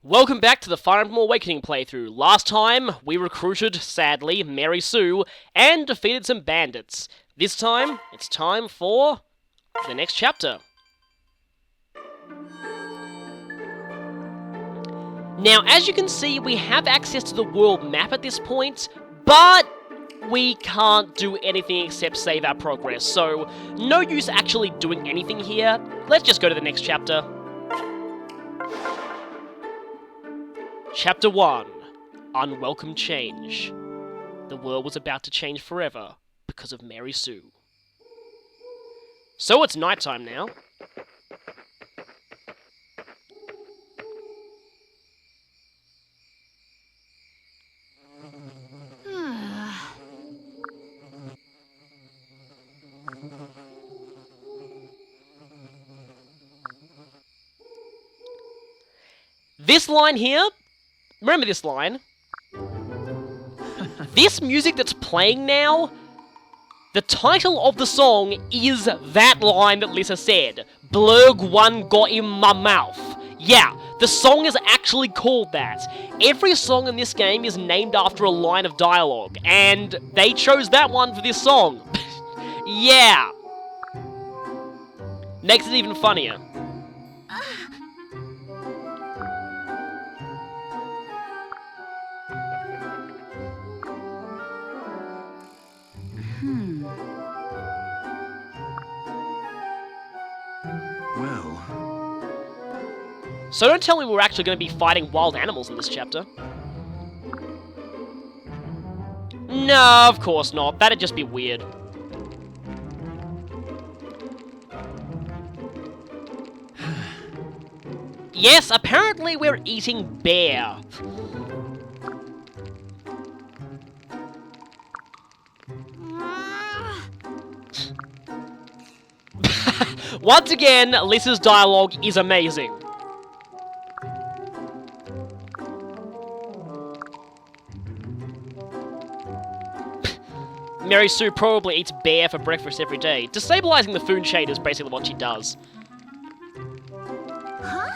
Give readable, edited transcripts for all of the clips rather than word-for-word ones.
Welcome back to the Fire Emblem Awakening playthrough. Last time, we recruited, sadly, Mary Sue, and defeated some bandits. This time, it's time for the next chapter. Now, as you can see, we have access to the world map at this point, but we can't do anything except save our progress, so no use actually doing anything here. Let's just go to the next chapter. Chapter 1. Unwelcome Change. The world was about to change forever because of Mary Sue. So it's nighttime now. This line here, remember this line? This music that's playing now, the title of the song is that line that Lisa said. Blurg one got in my mouth. Yeah, the song is actually called that. Every song in this game is named after a line of dialogue, and they chose that one for this song. Yeah. Makes it even funnier. So don't tell me we're actually going to be fighting wild animals in this chapter. No, of course not. That'd just be weird. Yes, apparently we're eating bear. Once again, Lisa's dialogue is amazing. Mary Sue probably eats bear for breakfast every day. Destabilizing the food chain is basically what she does. Huh?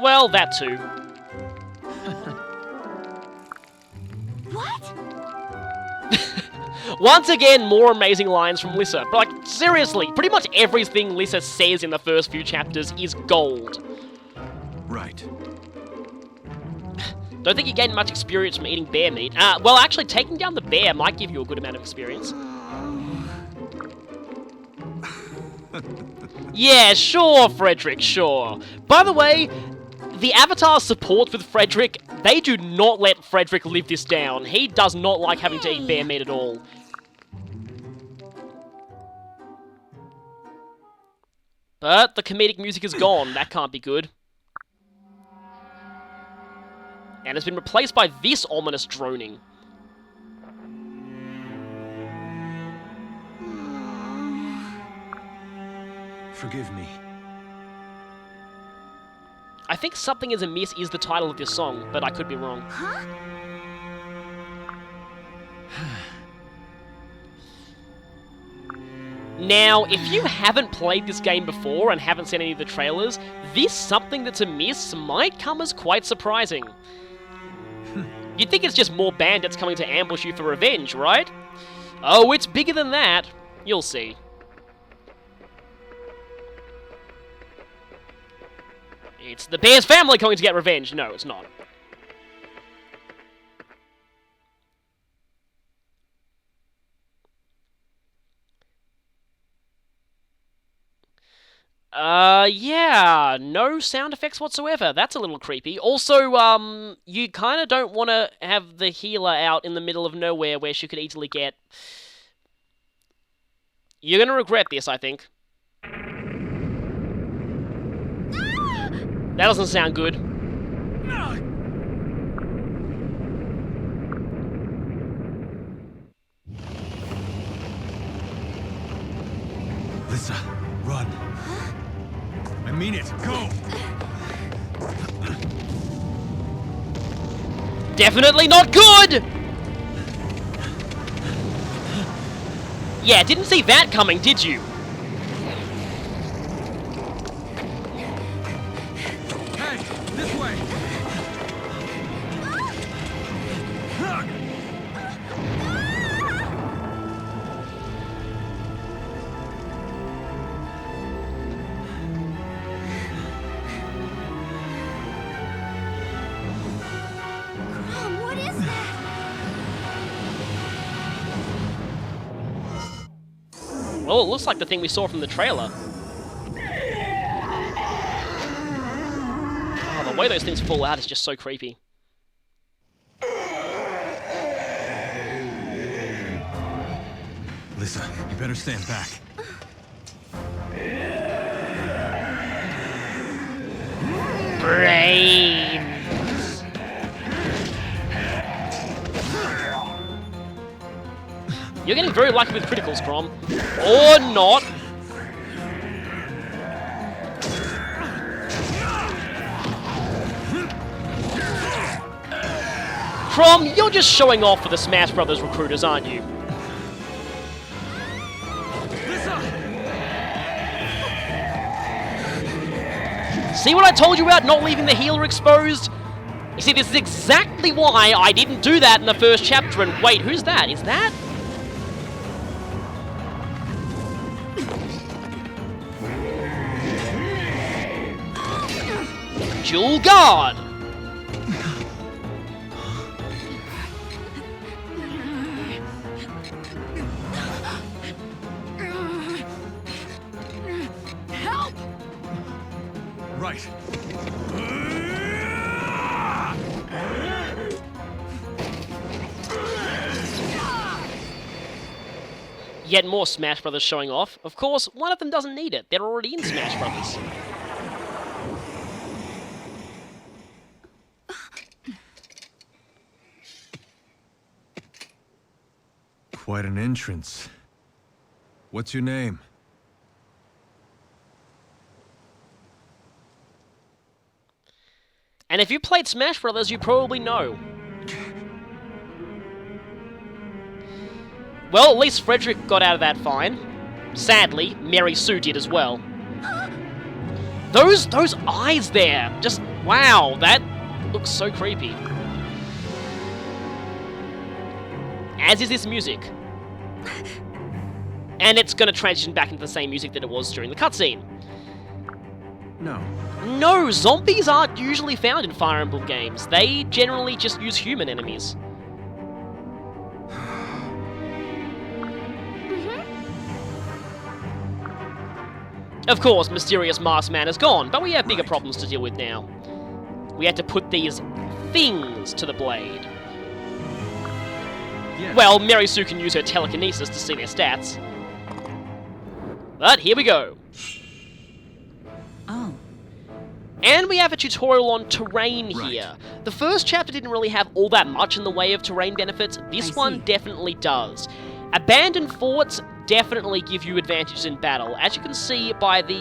Well, that too. What? Once again, more amazing lines from Lisa. But, like, seriously, pretty much everything Lisa says in the first few chapters is gold. Right. Don't think you gain much experience from eating bear meat. Well, actually, taking down the bear might give you a good amount of experience. Yeah, sure, Frederick, sure. By the way, the Avatar's support with Frederick, they do not let Frederick live this down. He does not like having to eat bear meat at all. But the comedic music is gone. That can't be good. And has been replaced by this ominous droning. Forgive me. I think Something Is Amiss is the title of this song, but I could be wrong. Huh? Now, if you haven't played this game before and haven't seen any of the trailers, this Something That's Amiss might come as quite surprising. You'd think it's just more bandits coming to ambush you for revenge, right? Oh, it's bigger than that. You'll see. It's the bear's family coming to get revenge. No, it's not. Yeah, no sound effects whatsoever. That's a little creepy. Also, you kind of don't want to have the healer out in the middle of nowhere where she could easily get... You're gonna regret this, I think. That doesn't sound good. Lisa, run. I mean it. Go! Definitely not good! Yeah, didn't see that coming, did you? This way! What is that? Well, it looks like the thing we saw from the trailer. Oh, the way those things fall out is just so creepy. Lisa, you better stand back. Brains. You're getting very lucky with criticals, Crom. Or not. Crom, you're just showing off for the Smash Brothers recruiters, aren't you? See what I told you about not leaving the healer exposed? You see, this is exactly why I didn't do that in the first chapter, and wait, who's that? Is that? Dual Guard! Help! Right. Yet more Smash Brothers showing off. Of course, one of them doesn't need it. They're already in Smash Brothers. Quite an entrance. What's your name? And if you played Smash Brothers, you probably know. Well, at least Frederick got out of that fine. Sadly, Mary Sue did as well. Those eyes there, just wow, that looks so creepy. As is this music. And it's gonna transition back into the same music that it was during the cutscene. No. No, zombies aren't usually found in Fire Emblem games. They generally just use human enemies. Of course, Mysterious Masked Man is gone, but we have bigger problems to deal with now. We had to put these things to the blade. Yeah. Well, Mary Sue can use her telekinesis to see their stats. But here we go. Oh. And we have a tutorial on terrain Right. here. The first chapter didn't really have all that much in the way of terrain benefits. This I one see. definitely does. Abandoned forts definitely give you advantages in battle. As you can see by the,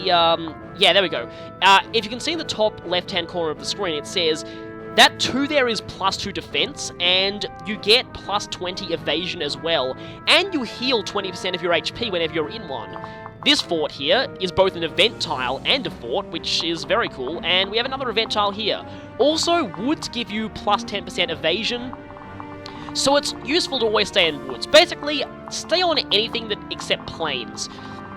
yeah, there we go. If you can see in the top left-hand corner of the screen, it says that 2 there is +2 defense, and you get +20 evasion as well, and you heal 20% of your HP whenever you're in one. This fort here is both an event tile and a fort, which is very cool, and we have another event tile here. Also, woods give you +10% evasion, so it's useful to always stay in woods. Basically, stay on anything that except plains,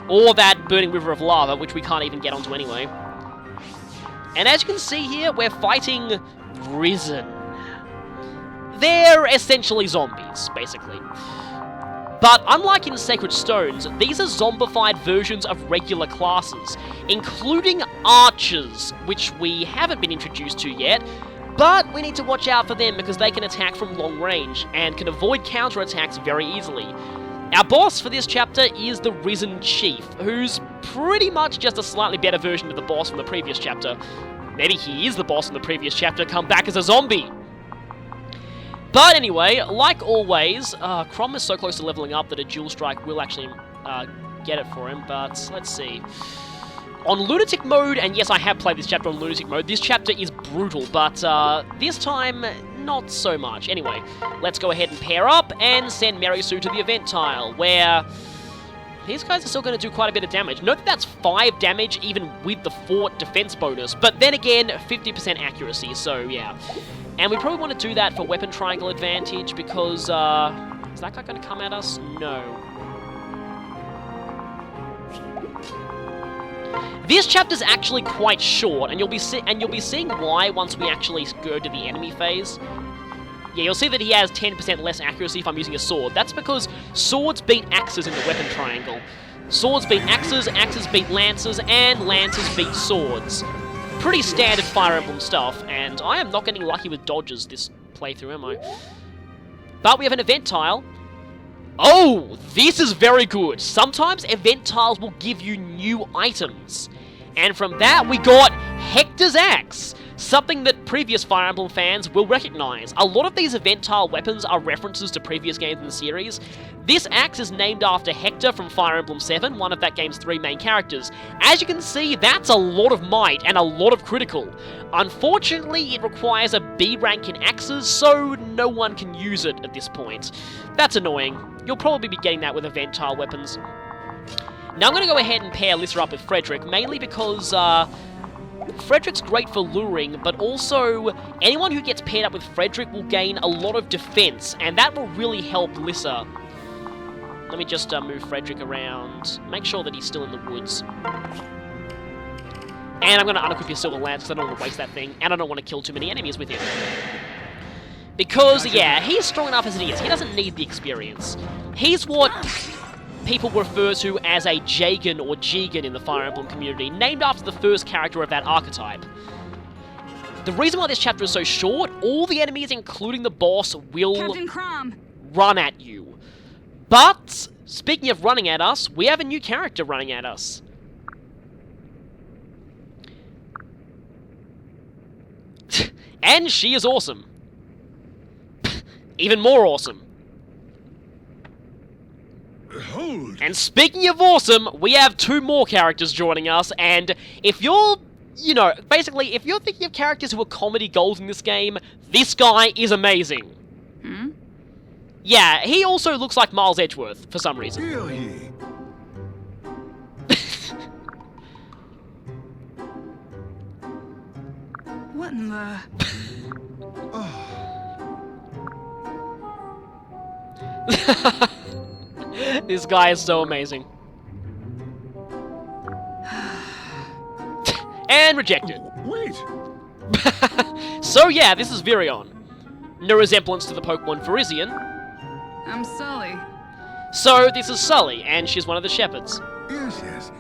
or that burning river of lava, which we can't even get onto anyway. And as you can see here, we're fighting Risen. They're essentially zombies, basically. But unlike in Sacred Stones, these are zombified versions of regular classes, including archers, which we haven't been introduced to yet, but we need to watch out for them because they can attack from long range and can avoid counterattacks very easily. Our boss for this chapter is the Risen Chief, who's pretty much just a slightly better version of the boss from the previous chapter. Maybe he is the boss from the previous chapter, come back as a zombie. But anyway, like always, Crom is so close to leveling up that a dual strike will actually get it for him, but let's see. On Lunatic Mode, and yes, I have played this chapter on Lunatic Mode, this chapter is brutal, but this time, not so much. Anyway, let's go ahead and pair up and send Mary Sue to the event tile, where these guys are still going to do quite a bit of damage. Note that that's 5 damage even with the fort defense bonus, but then again, 50% accuracy, so yeah. And we probably want to do that for weapon triangle advantage because, is that guy going to come at us? No. This chapter's actually quite short, and you'll be seeing why once we actually go to the enemy phase. Yeah, you'll see that he has 10% less accuracy if I'm using a sword. That's because swords beat axes in the weapon triangle. Swords beat axes, axes beat lances, and lances beat swords. Pretty standard Fire Emblem stuff, and I am not getting lucky with dodges this playthrough, am I? But we have an event tile. Oh, this is very good. Sometimes event tiles will give you new items. And from that, we got Hector's Axe. Something that previous Fire Emblem fans will recognize. A lot of these event tile weapons are references to previous games in the series. This axe is named after Hector from Fire Emblem 7, one of that game's 3 main characters. As you can see, that's a lot of might and a lot of critical. Unfortunately, it requires a B rank in axes, so no one can use it at this point. That's annoying. You'll probably be getting that with event tile weapons. Now I'm going to go ahead and pair Alyssa up with Frederick, mainly because, Frederick's great for luring, but also anyone who gets paired up with Frederick will gain a lot of defense, and that will really help Alyssa. Let me just move Frederick around, make sure that he's still in the woods. And I'm going to unequip your Silver Lance because I don't want to waste that thing, and I don't want to kill too many enemies with him. Because, yeah, he's strong enough as it is. He doesn't need the experience. He's what people refer to as a Jagan or Jigan in the Fire Emblem community, named after the first character of that archetype. The reason why this chapter is so short, all the enemies, including the boss, will Captain Crom. run at you. But, speaking of running at us, we have a new character running at us. And she is awesome. Even more awesome. Hold. And speaking of awesome, we have 2 more characters joining us, and if you're, you know, basically, if you're thinking of characters who are comedy gold in this game, this guy is amazing. Hmm? Yeah, he also looks like Miles Edgeworth, for some reason. Feel ye. What in the... This guy is so amazing. And rejected. Wait. So yeah, this is Virion. No resemblance to the Pokemon Virizion. I'm Sully. So this is Sully, and she's one of the shepherds. Yes, yes.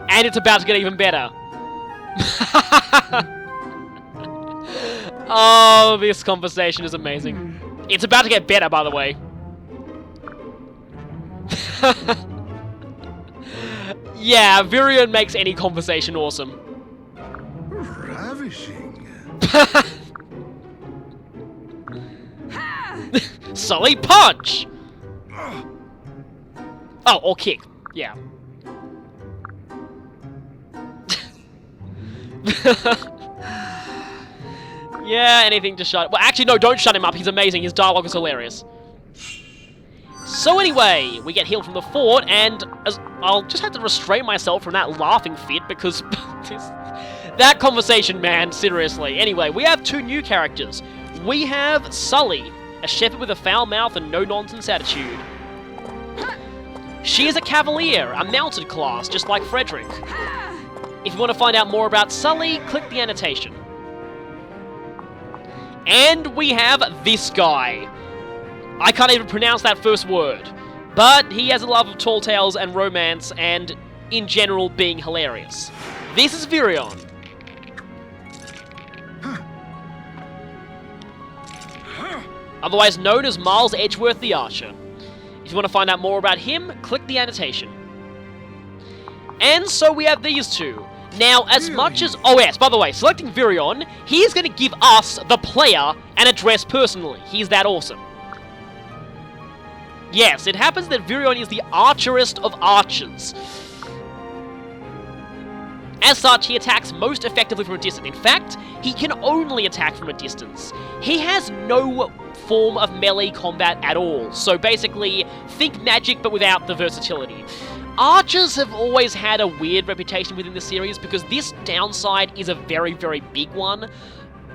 And it's about to get even better. Oh, this conversation is amazing. It's about to get better, by the way. Yeah, Virion makes any conversation awesome. Ravishing. Sully punch! Oh, or kick. Yeah. Yeah, anything to shut... Well, actually, no, don't shut him up. He's amazing. His dialogue is hilarious. So anyway, we get healed from the fort, and I'll just have to restrain myself from that laughing fit, because that conversation, man, seriously. Anyway, we have 2 new characters. We have Sully, a shepherd with a foul mouth and no-nonsense attitude. She is a cavalier, a mounted class, just like Frederick. If you want to find out more about Sully, click the annotation. And we have this guy. I can't even pronounce that first word. But he has a love of tall tales and romance, and, in general, being hilarious. This is Virion. Otherwise known as Miles Edgeworth the Archer. If you want to find out more about him, click the annotation. And so we have these 2. Now, as much as... Oh yes, by the way, selecting Virion, he is going to give us, the player, an address personally. He's that awesome. Yes, it happens that Virion is the archerest of archers. As such, he attacks most effectively from a distance. In fact, he can only attack from a distance. He has no form of melee combat at all, so basically, think magic but without the versatility. Archers have always had a weird reputation within the series because this downside is a very, very big one,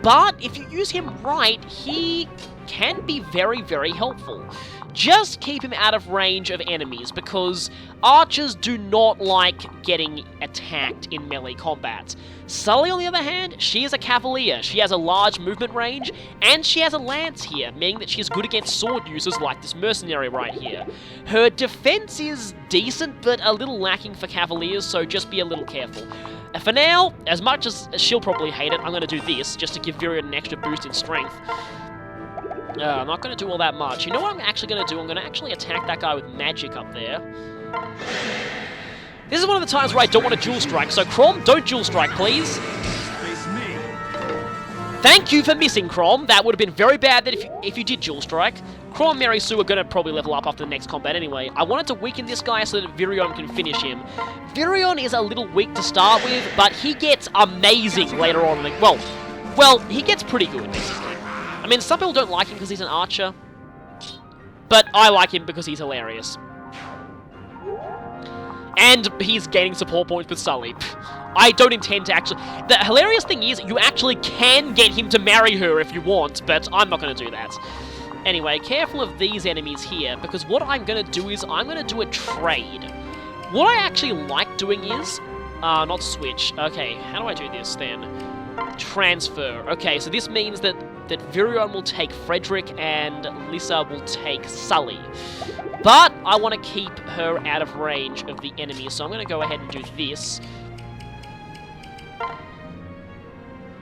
but if you use him right, he can be very, very helpful. Just keep him out of range of enemies, because archers do not like getting attacked in melee combat. Sully, on the other hand, she is a cavalier. She has a large movement range, and she has a lance here, meaning that she is good against sword users like this mercenary right here. Her defense is decent, but a little lacking for cavaliers, so just be a little careful. For now, as much as she'll probably hate it, I'm going to do this, just to give Virion an extra boost in strength. I'm not going to do all that much. You know what I'm actually going to do? I'm going to actually attack that guy with magic up there. This is one of the times where I don't want to dual strike, so Crom, don't dual strike, please. Face me. Thank you for missing, Crom. That would have been very bad that if you did dual strike. Crom and Mary Sue are going to probably level up after the next combat anyway. I wanted to weaken this guy so that Virion can finish him. Virion is a little weak to start with, but he gets amazing later on. Well, he gets pretty good, basically. I mean, some people don't like him because he's an archer, but I like him because he's hilarious. And he's gaining support points with Sully. I don't intend to actually... The hilarious thing is, you actually can get him to marry her if you want, but I'm not going to do that. Anyway, careful of these enemies here, because what I'm going to do is, I'm going to do a trade. What I actually like doing is... not switch. Okay, how do I do this then? Transfer. Okay, so this means that Virion will take Frederick and Lissa will take Sully. But I want to keep her out of range of the enemy, so I'm going to go ahead and do this.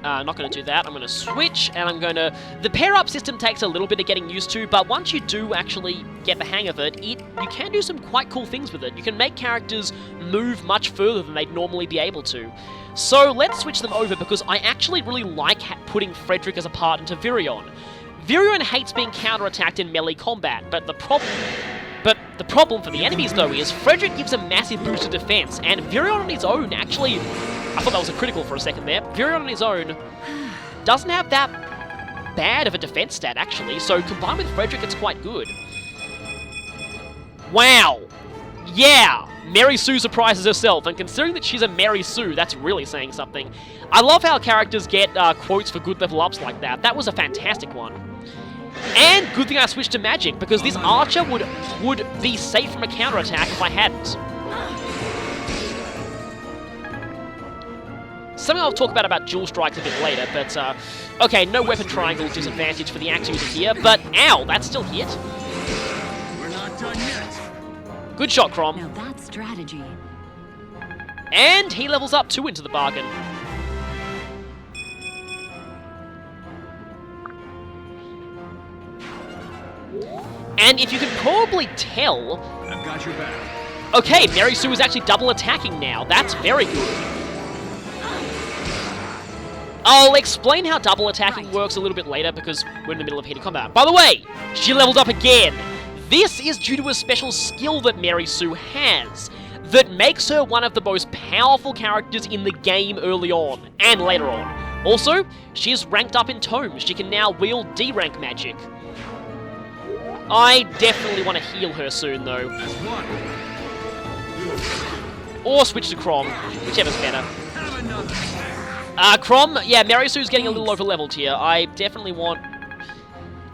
Not going to do that. I'm going to switch, and I'm going to... The pair-up system takes a little bit of getting used to, but once you do actually get the hang of it, you can do some quite cool things with it. You can make characters move much further than they'd normally be able to. So let's switch them over, because I actually really like putting Frederick as a part into Virion. Virion hates being counterattacked in melee combat, but the problem for the enemies, though, is Frederick gives a massive boost to defense, and Virion on his own, actually... I thought that was a critical for a second there. Virion on his own doesn't have that bad of a defense stat, actually, so combined with Frederick, it's quite good. Wow! Yeah! Mary Sue surprises herself, and considering that she's a Mary Sue, that's really saying something. I love how characters get quotes for good level ups like that. That was a fantastic one. And good thing I switched to magic, because this archer would be safe from a counterattack if I hadn't. Something I'll talk about dual strikes a bit later, but okay, no weapon triangle disadvantage for the axe user here, but ow, that still hit. We're not done yet. Good shot, Crom. Now that's strategy. And he levels up 2 into the bargain. And if you can probably tell... I've got your back. Okay, Mary Sue is actually double attacking now. That's very good. I'll explain how double attacking works a little bit later because we're in the middle of heated combat. By the way, she leveled up again. This is due to a special skill that Mary Sue has that makes her one of the most powerful characters in the game early on and later on. Also, she's ranked up in tomes. She can now wield D-rank magic. I definitely want to heal her soon, though. That's one. Or switch to Crom, whichever's better. Have another. Crom, yeah, Mary Sue's getting a little over-leveled here. I definitely want...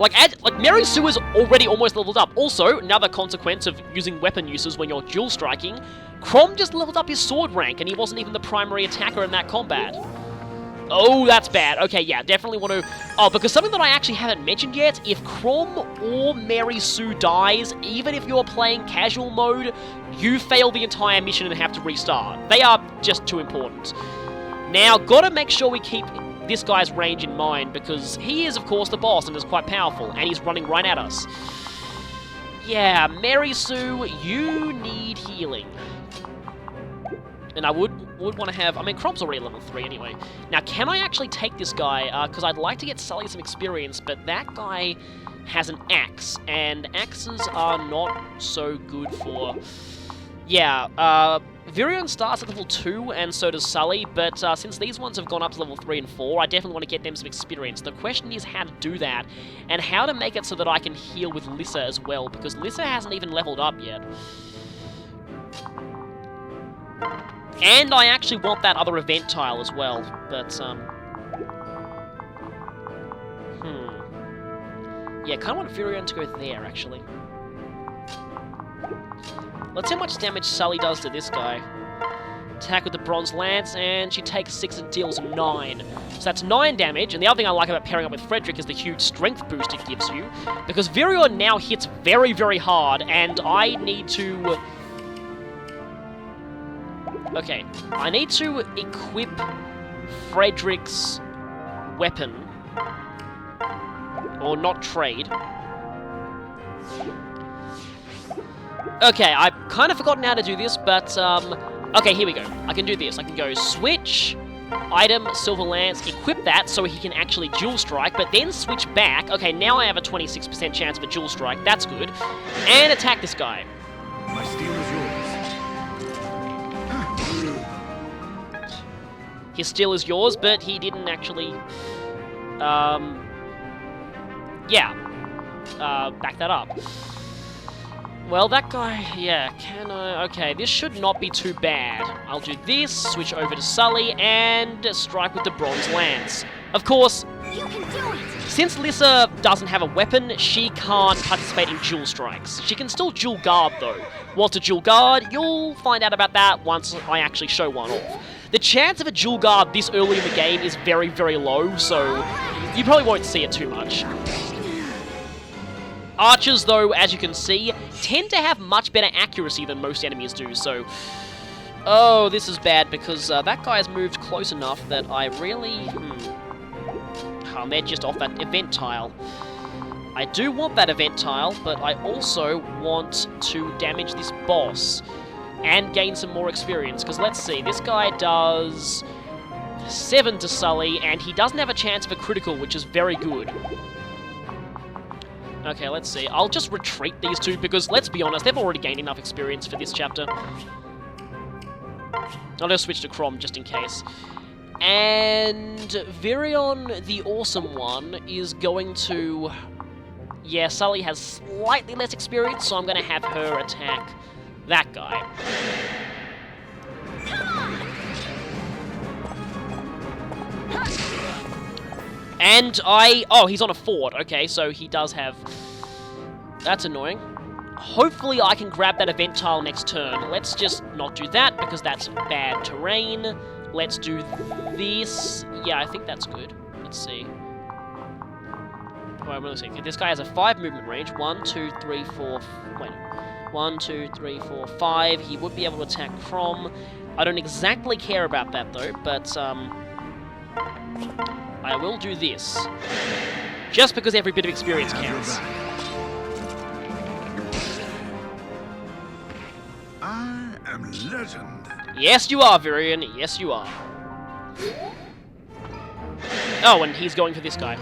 Like Mary Sue is already almost leveled up. Also, another consequence of using weapon uses when you're dual striking, Crom just leveled up his sword rank, and he wasn't even the primary attacker in that combat. Oh, that's bad. Okay, yeah, definitely want to... Oh, because something that I actually haven't mentioned yet, if Crom or Mary Sue dies, even if you're playing casual mode, you fail the entire mission and have to restart. They are just too important. Now, gotta make sure we keep this guy's range in mind, because he is, of course, the boss and is quite powerful, and he's running right at us. Yeah, Mary Sue, you need healing. And I would want to have... I mean, Crom's already level 3 anyway. Now, can I actually take this guy? Because I'd like to get Sully some experience, but that guy has an axe, and axes are not so good for... Yeah, Virion starts at level 2, and so does Sully, but since these ones have gone up to level 3 and 4, I definitely want to get them some experience. The question is how to do that, and how to make it so that I can heal with Lissa as well, because Lissa hasn't even leveled up yet. And I actually want that other event tile as well, but, yeah, I kind of want Virion to go there, actually. Let's see how much damage Sully does to this guy. Attack with the Bronze Lance, and she takes 6 and deals 9. So that's 9 damage, and the other thing I like about pairing up with Frederick is the huge strength boost it gives you, because Virion now hits very, very hard, and I need to... Okay, I need to equip Frederick's weapon, or not trade. Okay, I've kind of forgotten how to do this, but, okay, here we go. I can do this. I can go switch, item, Silver Lance, equip that so he can actually dual strike, but then switch back. Okay, now I have a 26% chance of a dual strike. That's good. And attack this guy. My steel is yours. His steel is yours, but he didn't actually, back that up. Well, that guy, yeah, can I... Okay, this should not be too bad. I'll do this, switch over to Sully, and strike with the Bronze Lance. Of course, You can do it! since Lissa doesn't have a weapon, she can't participate in dual strikes. She can still dual guard, though. What's a dual guard? You'll find out about that once I actually show one off. The chance of a dual guard this early in the game is very, very low, so you probably won't see it too much. Archers, though, as you can see, tend to have much better accuracy than most enemies do, so... Oh, this is bad, because that guy has moved close enough that I really... Oh, they're just off that event tile. I do want that event tile, but I also want to damage this boss and gain some more experience, because let's see, this guy does 7 to Sully, and he doesn't have a chance of a critical, which is very good. Okay, let's see. I'll just retreat these two, because let's be honest, they've already gained enough experience for this chapter. I'll just switch to Crom, just in case. And Virion, the Awesome One, is going to... Yeah, Sully has slightly less experience, so I'm going to have her attack that guy. And oh, he's on a fort. Okay, so he does have... That's annoying. Hopefully I can grab that event tile next turn. Let's just not do that, because that's bad terrain. Let's do this. Yeah, I think that's good. Let's see. Alright, let's see. This guy has a 5 movement range. 1, 2, 3, 4... Wait. 1, 2, 3, 4, 5. He would be able to attack Crom. I don't exactly care about that, though, but, I will do this. Just because every bit of experience counts. I am legend. Yes, you are, Virion. Yes, you are. Oh, and he's going for this guy.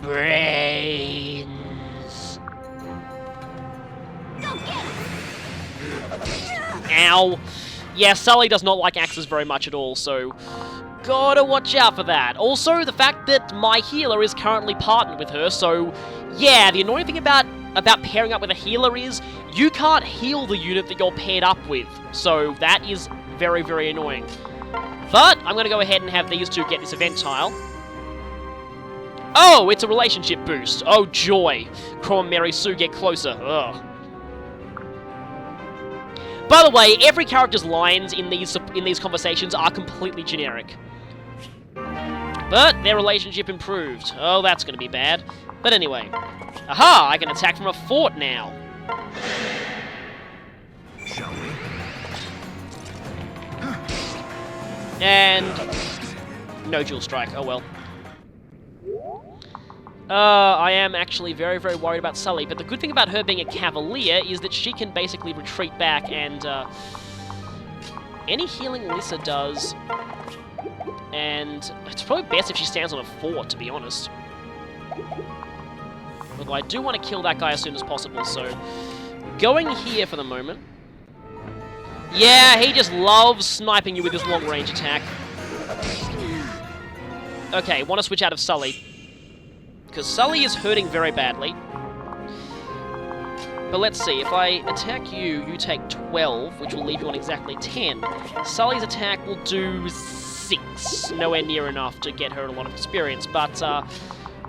Brains. Go get it! Ow. Yeah, Sully does not like axes very much at all, so... Gotta watch out for that. Also, the fact that my healer is currently partnered with her, so... Yeah, the annoying thing about pairing up with a healer is you can't heal the unit that you're paired up with. So that is very, very annoying. But I'm going to go ahead and have these two get this event tile. Oh, it's a relationship boost. Oh, joy. Crom and Mary Sue get closer. Ugh. By the way, every character's lines in these conversations are completely generic. But their relationship improved. Oh, that's going to be bad. But anyway. Aha! I can attack from a fort now. Shall we? And... no dual strike. Oh well. I am actually very, very worried about Sully, but the good thing about her being a cavalier is that she can basically retreat back, and any healing Lissa does, and it's probably best if she stands on a fort, to be honest. Although I do want to kill that guy as soon as possible, so going here for the moment. Yeah, he just loves sniping you with his long-range attack. Okay, want to switch out of Sully. Because Sully is hurting very badly. But let's see, if I attack you, you take 12, which will leave you on exactly 10. Sully's attack will do 6. Nowhere near enough to get her a lot of experience. But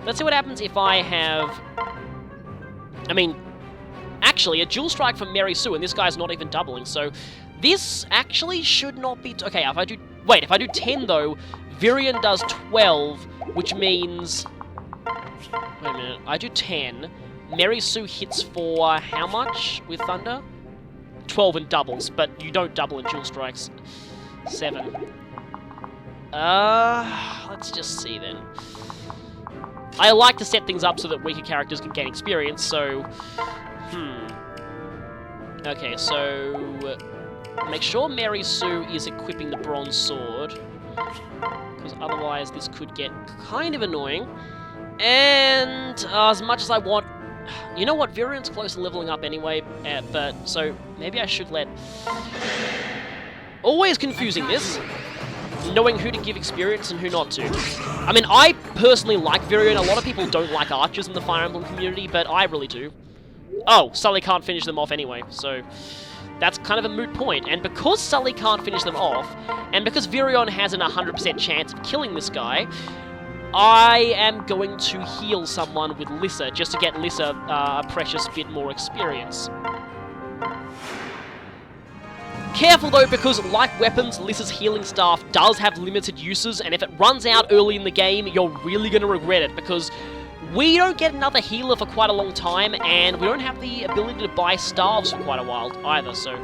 let's see what happens if I have... I mean, actually, a dual strike from Mary Sue, and this guy's not even doubling, so... This actually should not be... Okay, if I do... Wait, if I do 10, though, Virion does 12, which means... Wait a minute, I do 10... Mary Sue hits for how much with Thunder? 12 in doubles, but you don't double in dual strikes. 7. Let's just see then. I like to set things up so that weaker characters can gain experience, so... Okay, so... Make sure Mary Sue is equipping the bronze sword, because otherwise this could get kind of annoying. And as much as I want... You know what, Virion's close to leveling up anyway, but, so, maybe I should let... Always confusing this, knowing who to give experience and who not to. I mean, I personally like Virion. A lot of people don't like archers in the Fire Emblem community, but I really do. Oh, Sully can't finish them off anyway, so... That's kind of a moot point, and because Sully can't finish them off, and because Virion has an 100% chance of killing this guy, I am going to heal someone with Lissa, just to get Lissa a precious bit more experience. Careful though, because like weapons, Lissa's healing staff does have limited uses, and if it runs out early in the game, you're really going to regret it, because we don't get another healer for quite a long time, and we don't have the ability to buy staves for quite a while either, so...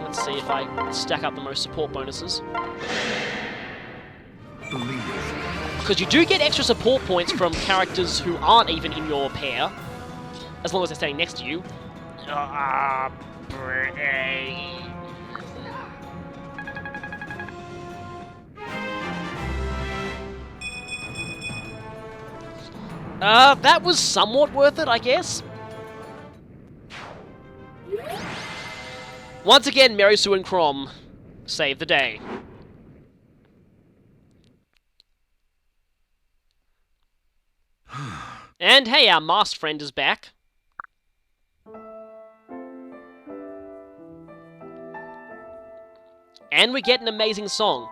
Let's see if I stack up the most support bonuses. Because you do get extra support points from characters who aren't even in your pair, as long as they're standing next to you. That was somewhat worth it, I guess. Once again, Mary Sue and Crom save the day. And hey, our masked friend is back. And we get an amazing song.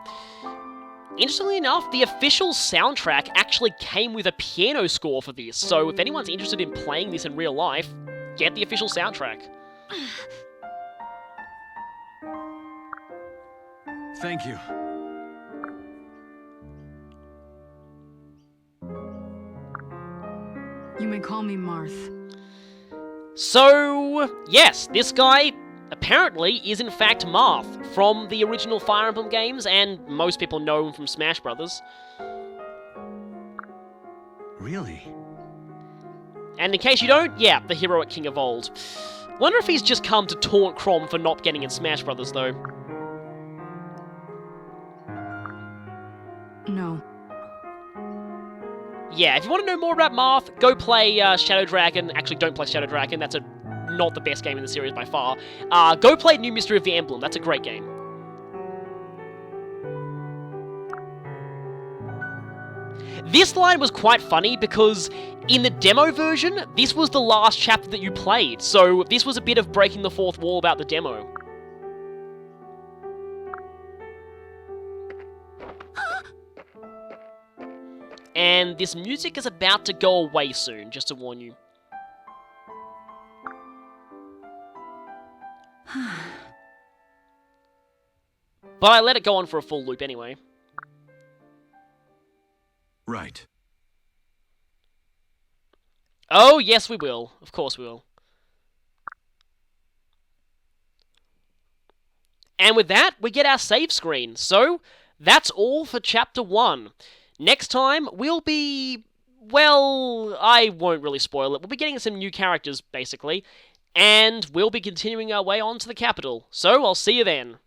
Interestingly enough, the official soundtrack actually came with a piano score for this, so if anyone's interested in playing this in real life, get the official soundtrack. Thank you. You may call me Marth. So, yes, this guy apparently is in fact Marth from the original Fire Emblem games, and most people know him from Smash Brothers. Really? And in case you don't, yeah, the heroic king of old. Wonder if he's just come to taunt Crom for not getting in Smash Brothers, though. No. Yeah, if you want to know more about Marth, go play Shadow Dragon. Actually, don't play Shadow Dragon. That's not the best game in the series by far. Go play New Mystery of the Emblem. That's a great game. This line was quite funny because in the demo version, this was the last chapter that you played. So this was a bit of breaking the fourth wall about the demo. And this music is about to go away soon, just to warn you. But I let it go on for a full loop anyway. Right. Oh, yes we will. Of course we will. And with that, we get our save screen. So, that's all for Chapter 1. Next time, we'll be... Well, I won't really spoil it. We'll be getting some new characters, basically. And we'll be continuing our way on to the capital. So, I'll see you then.